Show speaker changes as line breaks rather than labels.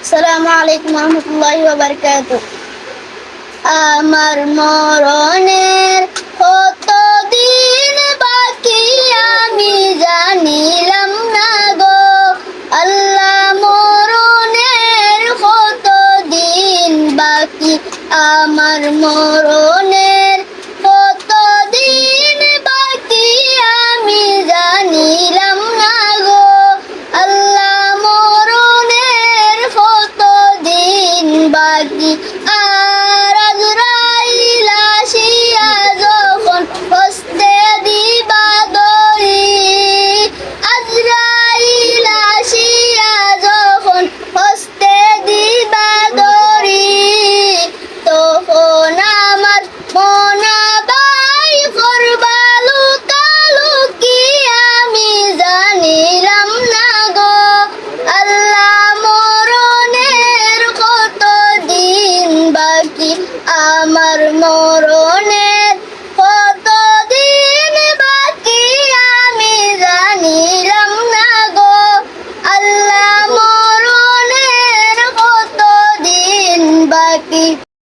আসসালামু আলাইকুম রহমতুল্লাহি ওয়া বারাকাতুহু। আমার মরণের কত দিন বাকি আমি জানিলাম না গো আল্লাহ, মরণের কত দিন বাকি আমার মরণের কত দিন বাকি আমি জানিলাম না গো আল্লাহ, মরণের কত দিন বাকি। আর আজরাইল আসিয়া যখন হস্তে দিবা দড়ি, আজরাইল আসিয়া যখন হস্তে দিবা দড়ি, তখন আমার মনাবাই করবা লুকালুকি আমি জানিলাম না গো আল্লাহ, মরণের কত দিন বাকি আমার মরণের